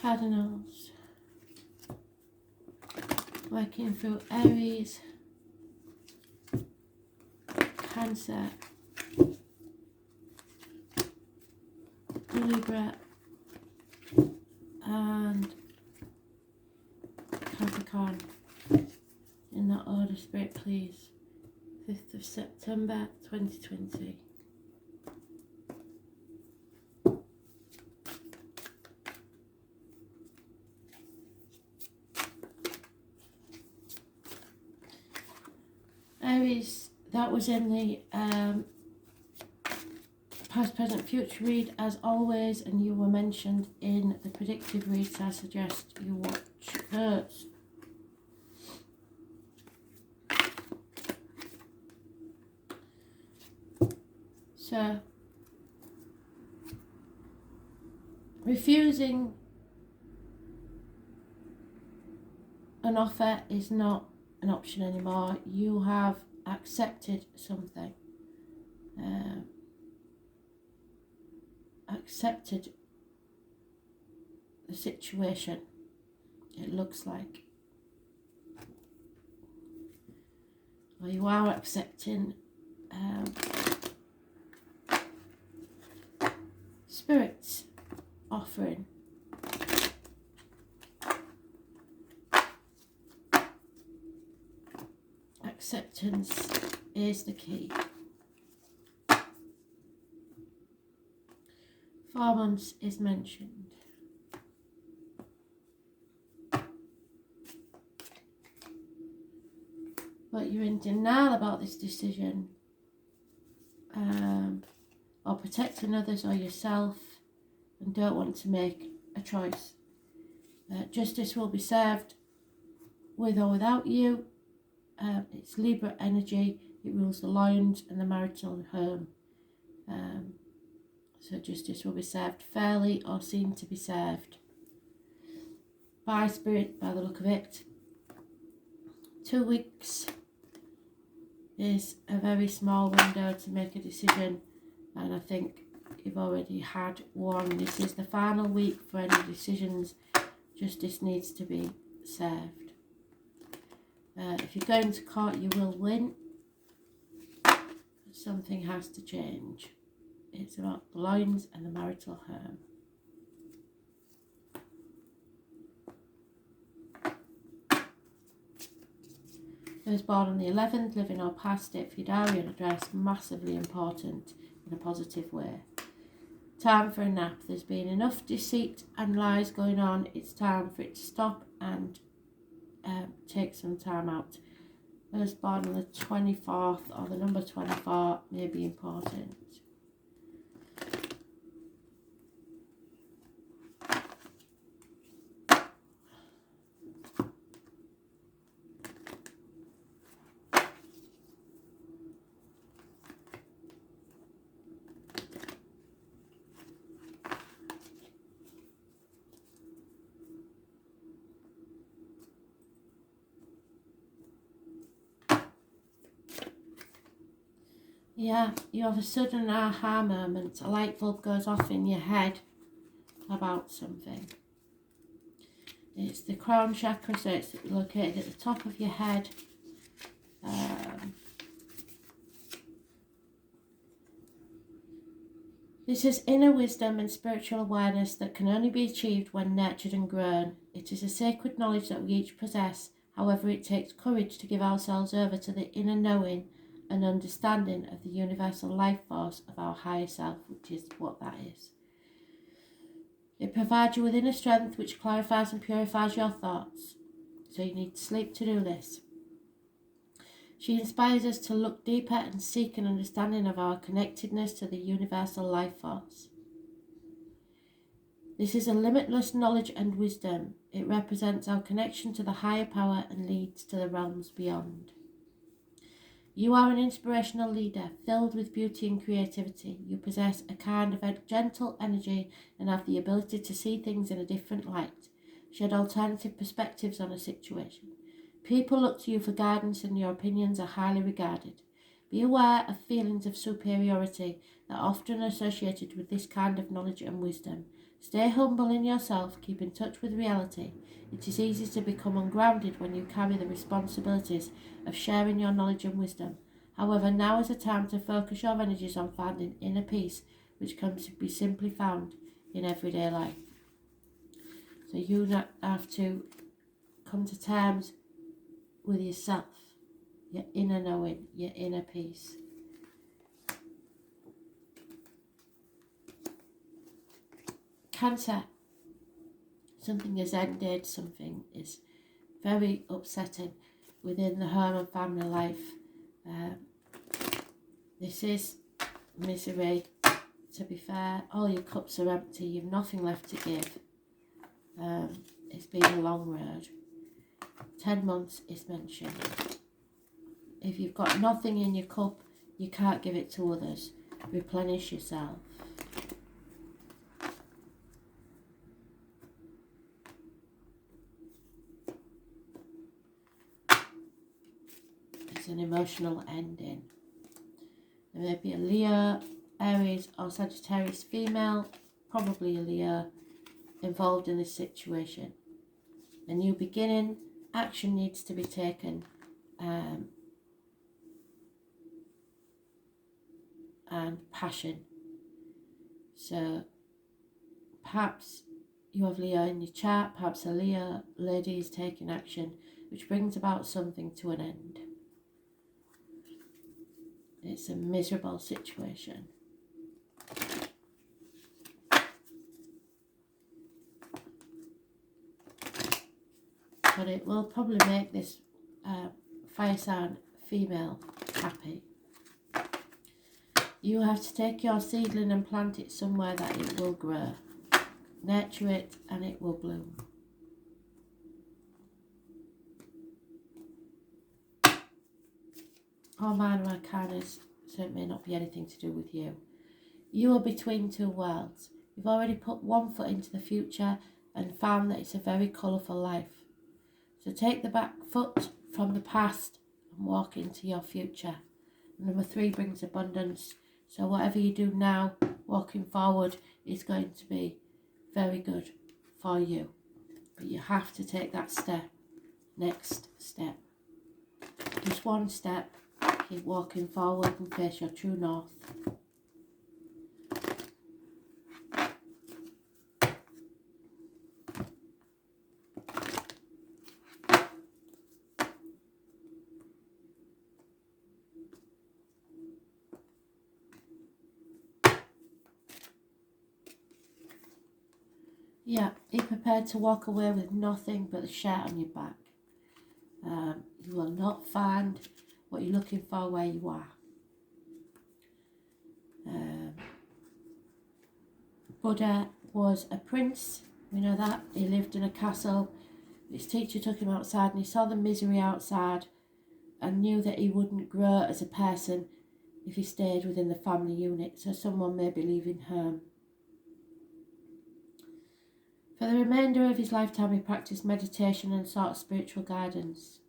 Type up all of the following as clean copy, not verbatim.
Cardinals. Working through Aries, Cancer, Libra, and Capricorn. In that order, Spirit, please. 5th of September 2020. Aries, that was in the past, present, future read as always, and you were mentioned in the predictive read, so I suggest you watch those. So, refusing an offer is not an option anymore. You have accepted something. Accepted the situation, it looks like. Or you are accepting Spirit's offering. Acceptance is the key. 4 months is mentioned. But you're in denial about this decision, or protecting others or yourself, and don't want to make a choice. Justice will be served with or without you. It's Libra energy. It rules the lions and the marital home. So justice will be served fairly or seem to be served by Spirit, by the look of it. 2 weeks is a very small window to make a decision, and I think you've already had one. This is the final week for any decisions. Justice needs to be served. If you're going to court, you will win. Something has to change. It's about the lines and the marital home. Those born on the 11th, living or past it, Fidarian address, massively important in a positive way. Time for a nap. There's been enough deceit and lies going on. It's time for it to stop and take some time out. Those born on the 24th or the number 24 may be important. Yeah, you have a sudden aha moment. A light bulb goes off in your head about something. It's the crown chakra, so it's located at the top of your head. This is inner wisdom and spiritual awareness that can only be achieved when nurtured and grown. It is a sacred knowledge that we each possess. However, it takes courage to give ourselves over to the inner knowing and understanding of the universal life force of our higher self, which is what that is. It provides you with inner strength which clarifies and purifies your thoughts. So you need sleep to do this. She inspires us to look deeper and seek an understanding of our connectedness to the universal life force. This is a limitless knowledge and wisdom. It represents our connection to the higher power and leads to the realms beyond. You are an inspirational leader, filled with beauty and creativity. You possess a kind of gentle energy and have the ability to see things in a different light, shed alternative perspectives on a situation. People look to you for guidance and your opinions are highly regarded. Be aware of feelings of superiority. that are often associated with this kind of knowledge and wisdom. Stay humble in yourself, keep in touch with reality. It is easy to become ungrounded when you carry the responsibilities of sharing your knowledge and wisdom. However, now is a time to focus your energies on finding inner peace, which can be simply found in everyday life. So you have to come to terms with yourself, your inner knowing, your inner peace. Cancer. Something has ended, something is very upsetting within the home and family life. This is misery. To be fair, all your cups are empty, you've nothing left to give. It's been a long road. 10 months is mentioned. If you've got nothing in your cup, you can't give it to others. Replenish yourself. It's an emotional ending. There may be a Leo, Aries or Sagittarius female, probably a Leo, involved in this situation. A new beginning, action needs to be taken, and passion. So perhaps you have Leo in your chart, perhaps a Leo lady is taking action, which brings about something to an end. It's a miserable situation. But it will probably make this fire sign female happy. You have to take your seedling and plant it somewhere that it will grow. Nurture it and it will bloom. All minor arcanas, so it may not be anything to do with you. You are between two worlds. You've already put one foot into the future and found that it's a very colourful life. So take the back foot from the past and walk into your future. Number 3 brings abundance. So whatever you do now, walking forward, is going to be very good for you. But you have to take that step. Next step. Just one step. Keep walking forward and face your true north. Yeah, be prepared to walk away with nothing but the shirt on your back. You will not find what you're looking for where you are. Buddha was a prince, we know that. He lived in a castle. His teacher took him outside and he saw the misery outside and knew that he wouldn't grow as a person if he stayed within the family unit. So someone may be leaving home. For the remainder of his lifetime, he practiced meditation and sought spiritual guidance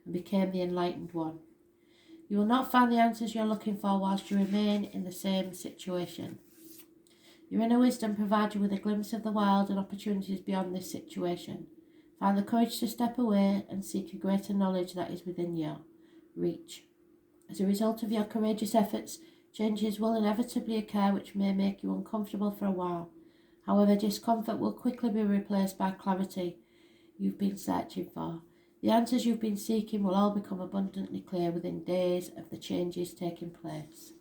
and became the enlightened one. You will not find the answers you're looking for whilst you remain in the same situation. Your inner wisdom provides you with a glimpse of the world and opportunities beyond this situation. Find the courage to step away and seek a greater knowledge that is within your reach. As a result of your courageous efforts, changes will inevitably occur which may make you uncomfortable for a while. However, discomfort will quickly be replaced by clarity you've been searching for. The answers you've been seeking will all become abundantly clear within days of the changes taking place.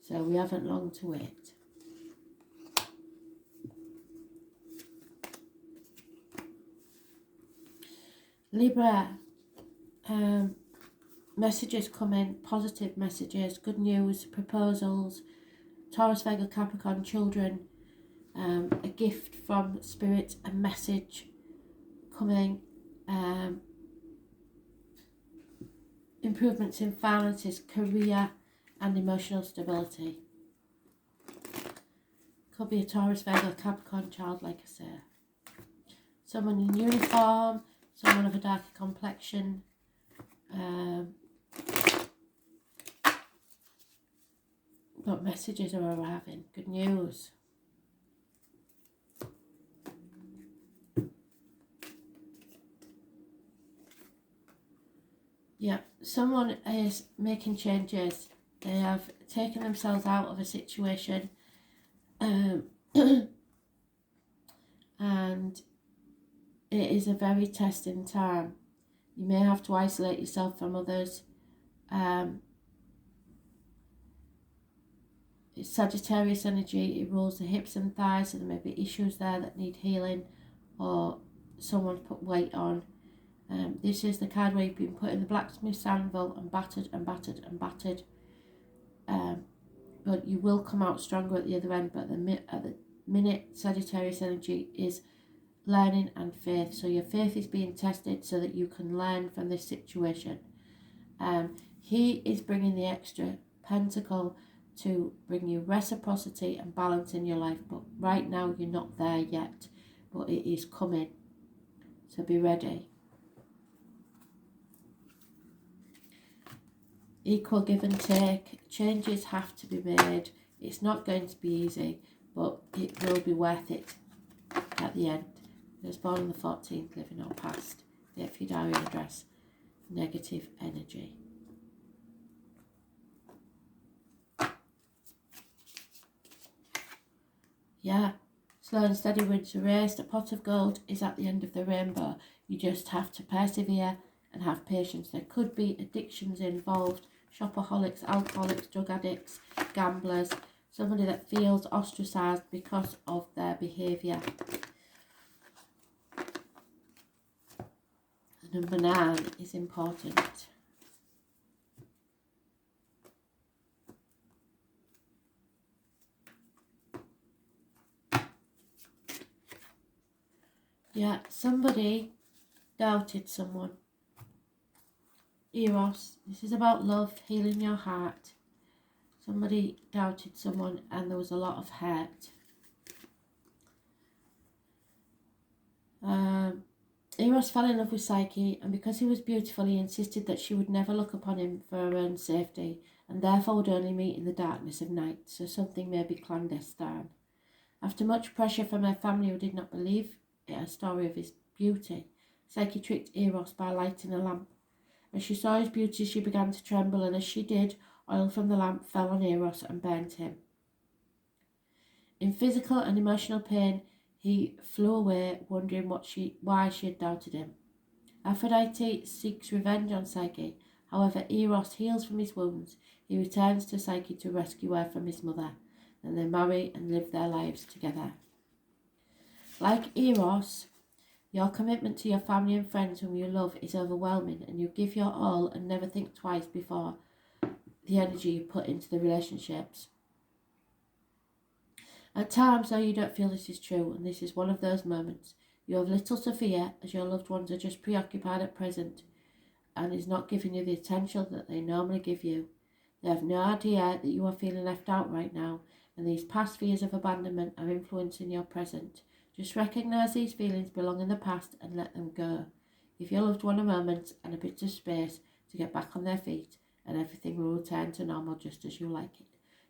So we haven't long to wait. Libra, messages coming, positive messages, good news, proposals, Taurus, Virgo, Capricorn, children, a gift from Spirit, a message coming, improvements in finances, career and emotional stability. Could be a Taurus, Virgo, Capricorn child, like I say. Someone in uniform, someone of a darker complexion. What messages are arriving? Good news. Yeah, someone is making changes. They have taken themselves out of a situation, and it is a very testing time. You may have to isolate yourself from others. It's Sagittarius energy. It rules the hips and thighs, so there may be issues there that need healing, or someone's put weight on. This is the card where you've been put in the blacksmith's anvil and battered and battered and battered. But you will come out stronger at the other end. But at the minute, Sagittarius energy is learning and faith. So your faith is being tested so that you can learn from this situation. He is bringing the extra pentacle to bring you reciprocity and balance in your life. But right now, you're not there yet. But it is coming. So be ready. Equal give and take. Changes have to be made. It's not going to be easy, but it will be worth it at the end. I was born on the 14th, living or past. Date for your diary address. Negative energy. Yeah. Slow and steady wins the race. The pot of gold is at the end of the rainbow. You just have to persevere and have patience. There could be addictions involved. Shopaholics, alcoholics, drug addicts, gamblers, somebody that feels ostracised because of their behaviour. Number 9 is important. Yeah, somebody doubted someone. Eros, this is about love, healing your heart. Somebody doubted someone and there was a lot of hurt. Eros fell in love with Psyche, and because he was beautiful, he insisted that she would never look upon him for her own safety, and therefore would only meet in the darkness of night, so something may be clandestine. After much pressure from her family, who did not believe a story of his beauty, Psyche tricked Eros by lighting a lamp. As she saw his beauty, she began to tremble, and as she did, oil from the lamp fell on Eros and burnt him. In physical and emotional pain, he flew away, wondering why she had doubted him. Aphrodite seeks revenge on Psyche. However, Eros heals from his wounds. He returns to Psyche to rescue her from his mother. Then they marry and live their lives together. Like Eros, your commitment to your family and friends whom you love is overwhelming, and you give your all and never think twice before the energy you put into the relationships. At times, though, you don't feel this is true, and this is one of those moments. You have little to fear, as your loved ones are just preoccupied at present, and is not giving you the attention that they normally give you. They have no idea that you are feeling left out right now, and these past fears of abandonment are influencing your present. Just recognise these feelings belong in the past and let them go. Give your loved one a moment and a bit of space to get back on their feet, and everything will return to normal just as you like it.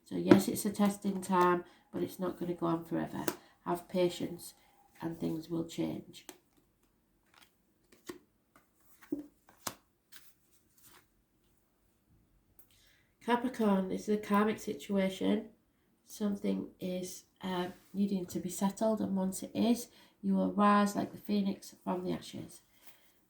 So yes, it's a testing time, but it's not going to go on forever. Have patience and things will change. Capricorn, this is a karmic situation. Something is needing to be settled, and once it is, you will rise like the phoenix from the ashes.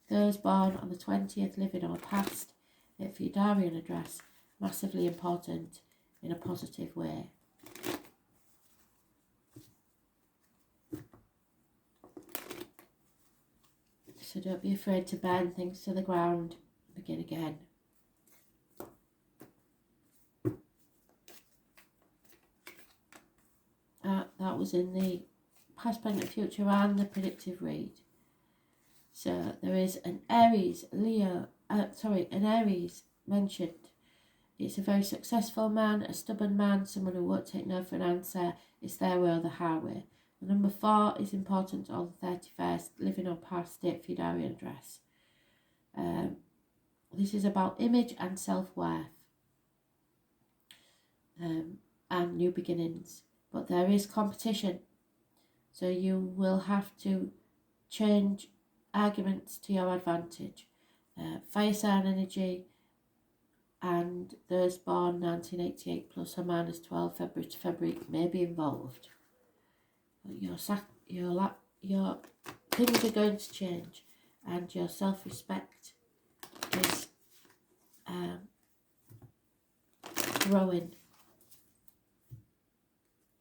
Those born on the 20th, living or past, for your diary and address, massively important in a positive way. So don't be afraid to burn things to the ground. Begin again. That was in the past, present, future, and the predictive read. So there is an Aries, an Aries mentioned. It's a very successful man, a stubborn man, someone who won't take no for an answer. It's their way or the highway. The number 4 is important on the 31st, living or past, date for your diary and address. This is about image and self-worth. and new beginnings. But there is competition, so you will have to change arguments to your advantage. Fire sign energy and those born 1988 plus or minus 12 February to February may be involved. But your things are going to change, and your self-respect is growing.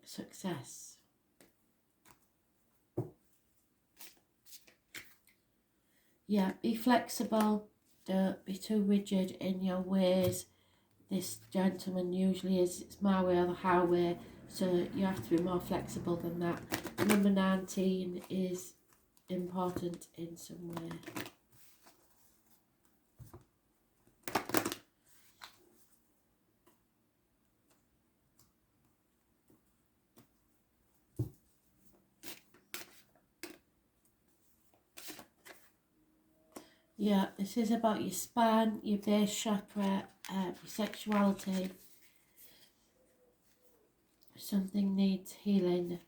Success. Yeah, be flexible. Don't be too rigid in your ways. This gentleman usually is, it's my way or the highway, so you have to be more flexible than that. Number 19 is important in some way. Yeah, this is about your spine, your base chakra, your sexuality. Something needs healing.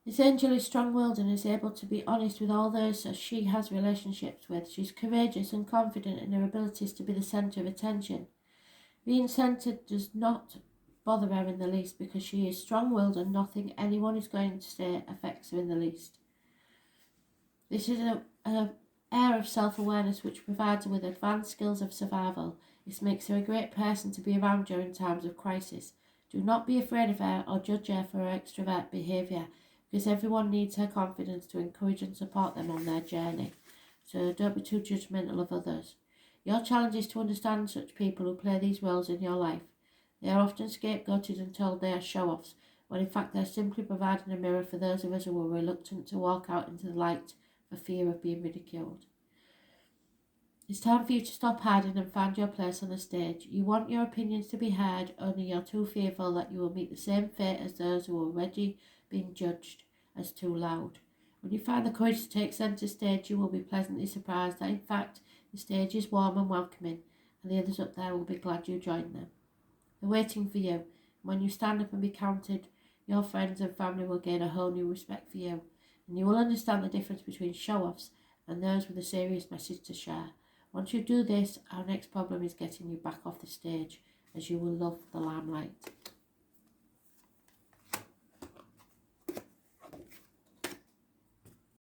This angel is strong-willed and is able to be honest with all those she has relationships with. She's courageous and confident in her abilities to be the centre of attention. Being centred does not bother her in the least, because she is strong-willed and nothing anyone is going to say affects her in the least. This is an air of self-awareness which provides her with advanced skills of survival. This makes her a great person to be around during times of crisis. Do not be afraid of her or judge her for her extrovert behaviour, because everyone needs her confidence to encourage and support them on their journey. So don't be too judgmental of others. Your challenge is to understand such people who play these roles in your life. They are often scapegoated and told they are show-offs, when in fact they are simply providing a mirror for those of us who are reluctant to walk out into the light for fear of being ridiculed. It's time for you to stop hiding and find your place on the stage. You want your opinions to be heard, only you're too fearful that you will meet the same fate as those who are already being judged as too loud. When you find the courage to take centre stage, you will be pleasantly surprised that in fact the stage is warm and welcoming, and the others up there will be glad you joined them. They're waiting for you. When you stand up and be counted, your friends and family will gain a whole new respect for you, and you will understand the difference between show-offs and those with a serious message to share. Once you do this, our next problem is getting you back off the stage, as you will love the limelight.